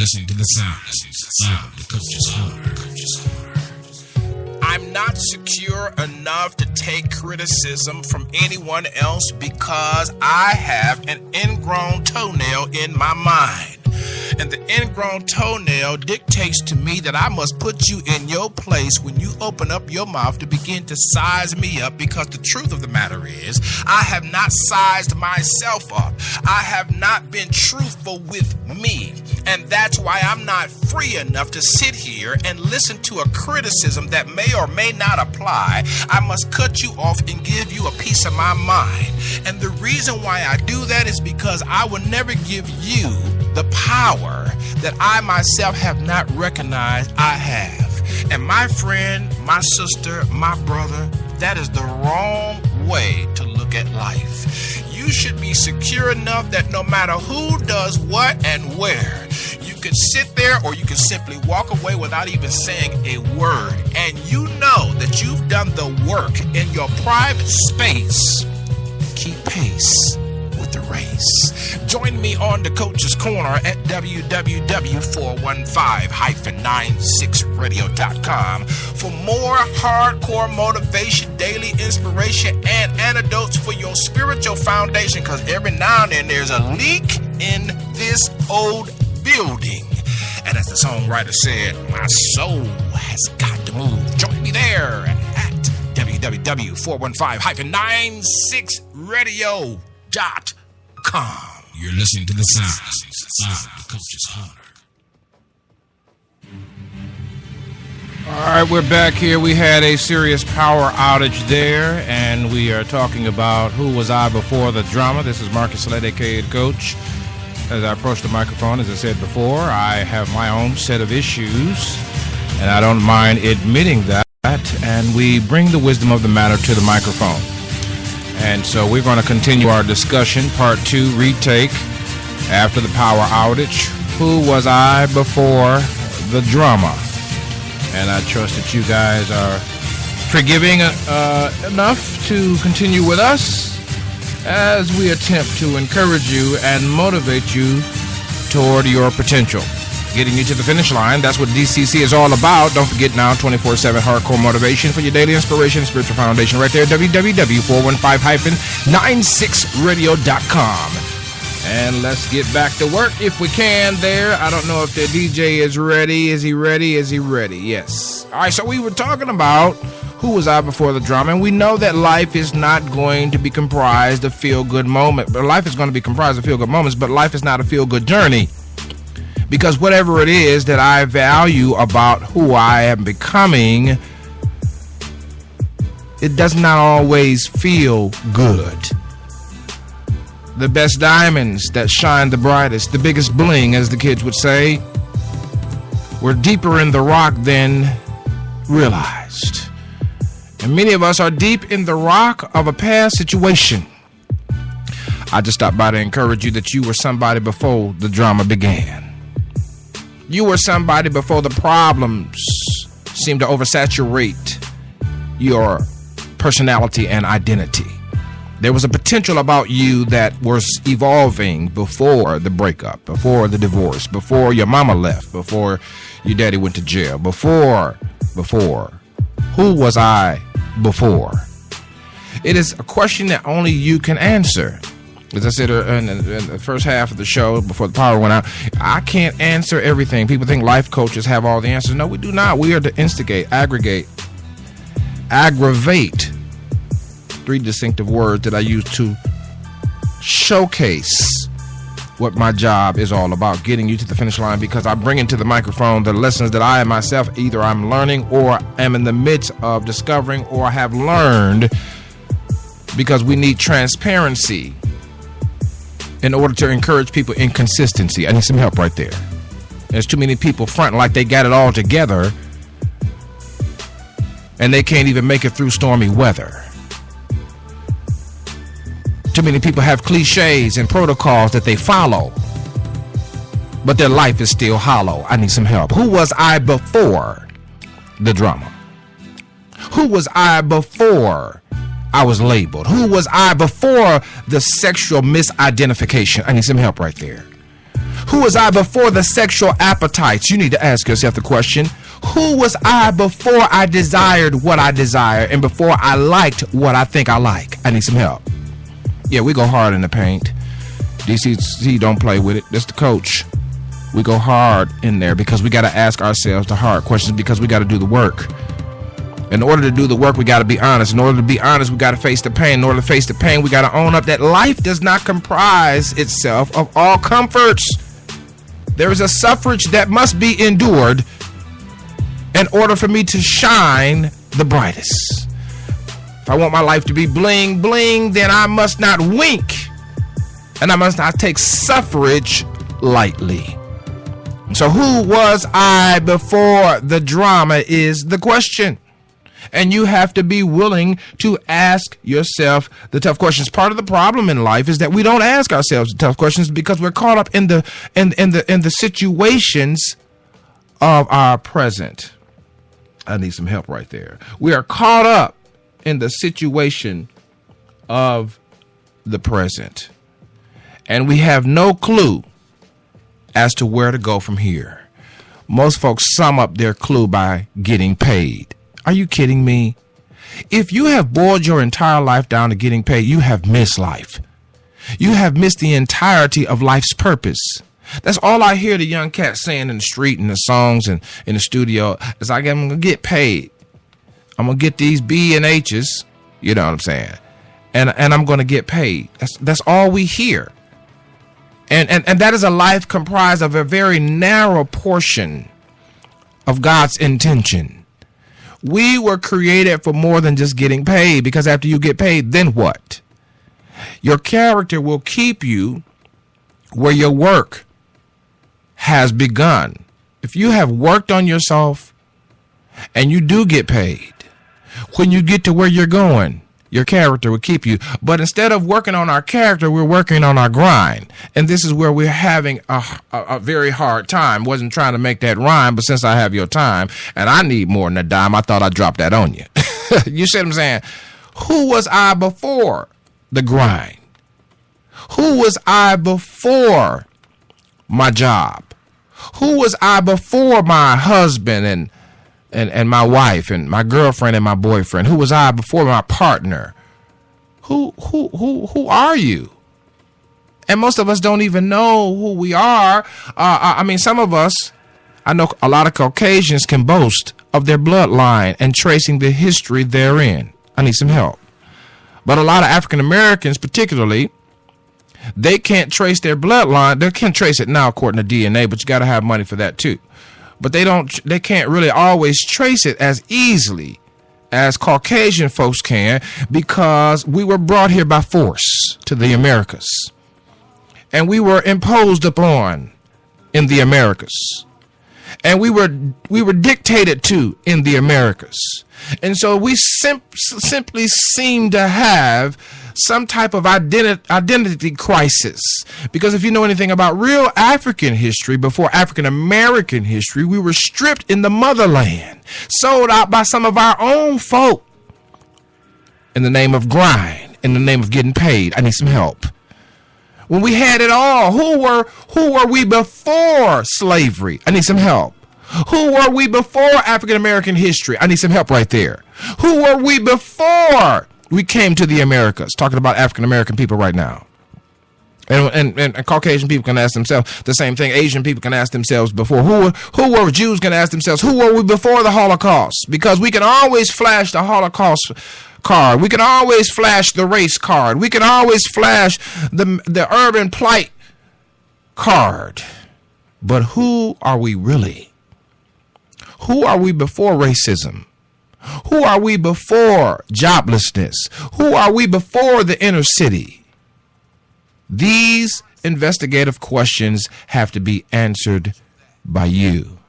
listening to the sound of the Coach's Corner. I'm not secure enough to take criticism from anyone else because I have an ingrown toenail in my mind. And the ingrown toenail dictates to me that I must put you in your place when you open up your mouth to begin to size me up, because the truth of the matter is I have not sized myself up. I have not been truthful with me. And that's why I'm not free enough to sit here and listen to a criticism that may or may not apply. I must cut you off and give you a piece of my mind. And the reason why I do that is because I will never give you the power that I myself have not recognized I have. And my friend, my sister, my brother, that is the wrong way to look at life. You should be secure enough that no matter who does what and where, you can sit there or you can simply walk away without even saying a word. And you know that you've done the work in your private space. Keep pace with the race. Join me on the Coach's Corner at www.415-96radio.com for more hardcore motivation, daily inspiration, and antidotes for your spiritual foundation, because every now and then there's a leak in this old building. And as the songwriter said, my soul has got to move. Join me there at www.415-96radio.com. You're listening to the sound of the Coach's Corner. All right, we're back here. We had a serious power outage there, and we are talking about who was I before the drama. This is Marcus Sled, aka Coach. As I approach the microphone, as I said before, I have my own set of issues, and I don't mind admitting that, and we bring the wisdom of the matter to the microphone. And so we're going to continue our discussion, part 2, retake, after the power outage. Who was I before the drama? And I trust that you guys are forgiving enough to continue with us as we attempt to encourage you and motivate you toward your potential. Getting you to the finish line, that's what DCC is all about. Don't forget now, 24/7 hardcore motivation for your daily inspiration and spiritual foundation right there, www.415-96radio.com. And let's get back to work if we can there. I don't know if the DJ is ready. Is he ready? Is he ready? Yes. All right, so we were talking about who was I before the drama, and we know that life is not going to be comprised of feel-good moments. But life is going to be comprised of feel-good moments, but life is not a feel-good journey. Because whatever it is that I value about who I am becoming, it does not always feel good. The best diamonds that shine the brightest, the biggest bling, as the kids would say, were deeper in the rock than realized. And many of us are deep in the rock of a past situation. I just stopped by to encourage you that you were somebody before the drama began. You were somebody before the problems seemed to oversaturate your personality and identity. There was a potential about you that was evolving before the breakup, before the divorce, before your mama left, before your daddy went to jail, before. Who was I before? It is a question that only you can answer. As I said in the first half of the show, before the power went out, I can't answer everything. People think life coaches have all the answers. No, we do not. We are to instigate, aggravate. 3 distinctive words that I use to showcase what my job is all about, getting you to the finish line, because I bring into the microphone the lessons that I myself either I'm learning or am in the midst of discovering or have learned, because we need transparency in order to encourage people in consistency. I need some help right there. There's too many people fronting like they got it all together, and they can't even make it through stormy weather. Too many people have cliches and protocols that they follow, but their life is still hollow. I need some help. Who was I before the drama? Who was I before I was labeled? Who was I before the sexual misidentification? I need some help right there. Who was I before the sexual appetites? You need to ask yourself the question. Who was I before I desired what I desire and before I liked what I think I like? I need some help. Yeah, we go hard in the paint. DCC don't play with it. That's the coach. We go hard in there because we got to ask ourselves the hard questions because we got to do the work. In order to do the work, we got to be honest. In order to be honest, we got to face the pain. In order to face the pain, we got to own up that life does not comprise itself of all comforts. There is a suffrage that must be endured in order for me to shine the brightest. If I want my life to be bling bling, then I must not wink. And I must not take suffrage lightly. So who was I before the drama is the question. And you have to be willing to ask yourself the tough questions. Part of the problem in life is that we don't ask ourselves the tough questions because we're caught up in the situations of our present. I need some help right there. We are caught up in the situation of the present. And we have no clue as to where to go from here. Most folks sum up their clue by getting paid. Are you kidding me? If you have boiled your entire life down to getting paid, you have missed life. You have missed the entirety of life's purpose. That's all I hear the young cats saying in the street and the songs and in the studio is I'm going to get paid. I'm going to get these B and H's, you know what I'm saying? And I'm going to get paid. That's all we hear. And that is a life comprised of a very narrow portion of God's intention. We were created for more than just getting paid, because after you get paid, then what? Your character will keep you where your work has begun. If you have worked on yourself and you do get paid, when you get to where you're going, your character will keep you. But instead of working on our character, we're working on our grind. And this is where we're having a very hard time. Wasn't trying to make that rhyme, but since I have your time and I need more than a dime, I thought I'd drop that on you. You see what I'm saying? Who was I before the grind? Who was I before my job? Who was I before my husband and my wife and my girlfriend and my boyfriend? Who was I before my partner? Who are you? And most of us don't even know who we are. I mean, some of us, I know a lot of Caucasians can boast of their bloodline and tracing the history therein. I need some help. But a lot of African Americans, particularly, they can't trace their bloodline. They can trace it now according to DNA, but you got to have money for that too. But they can't really always trace it as easily as Caucasian folks can, because we were brought here by force to the Americas. And we were imposed upon in the Americas. And we were dictated to in the Americas. And so we simply seem to have some type of identity crisis. Because if you know anything about real African history, before African American history, we were stripped in the motherland, sold out by some of our own folk in the name of grind, in the name of getting paid. I need some help. When we had it all, who were we before slavery? I need some help. Who were we before African American history? I need some help right there. Who were we before we came to the Americas? Talking about African American people right now. And Caucasian people can ask themselves the same thing. Asian people can ask themselves before. Who were Jews can ask themselves, who were we before the Holocaust? Because we can always flash the Holocaust card. We can always flash the race card. We can always flash the urban plight card. But who are we really? Who are we before racism? Who are we before joblessness? Who are we before the inner city? These investigative questions have to be answered by you.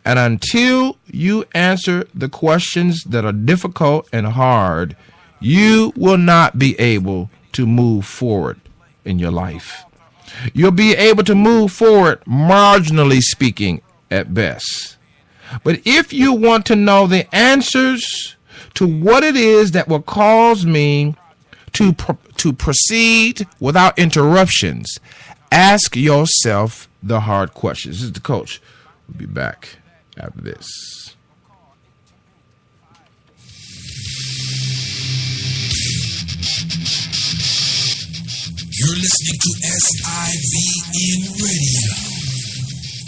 And until you answer the questions that are difficult and hard, you will not be able to move forward in your life. You'll be able to move forward, marginally speaking, at best. But if you want to know the answers to what it is that will cause me to proceed without interruptions, ask yourself the hard questions. This is the coach. We'll be back after this. You're listening to SIVN Radio.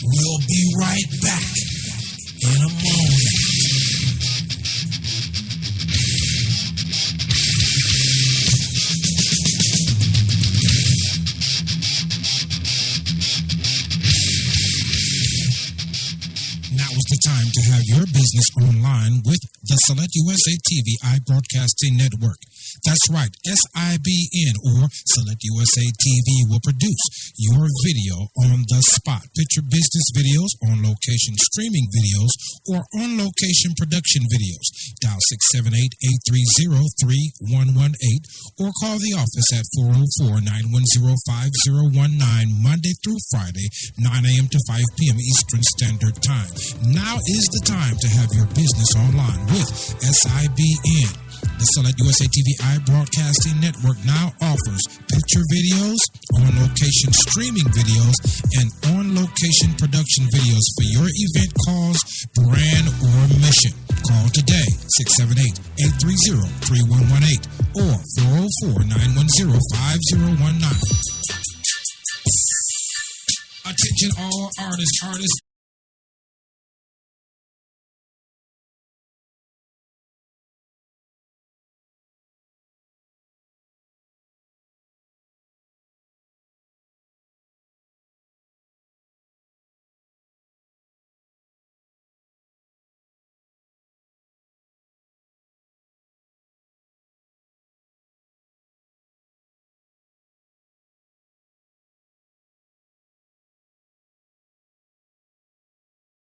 We'll be right back in a moment. Now is the time to have your business online with the Select USA TV iBroadcasting Network. That's right, SIBN or Select USA TV will produce your video on the spot. Picture business videos, on location streaming videos, or on location production videos. Dial 678-830-3118 or call the office at 404-910-5019 Monday through Friday, 9 a.m. to 5 p.m. Eastern Standard Time. Now is the time to have your business online with SIBN. The Select USA TV iBroadcasting Network now offers picture videos, on-location streaming videos, and on-location production videos for your event cause, brand, or mission. Call today, 678-830-3118 or 404-910-5019. Attention all artists.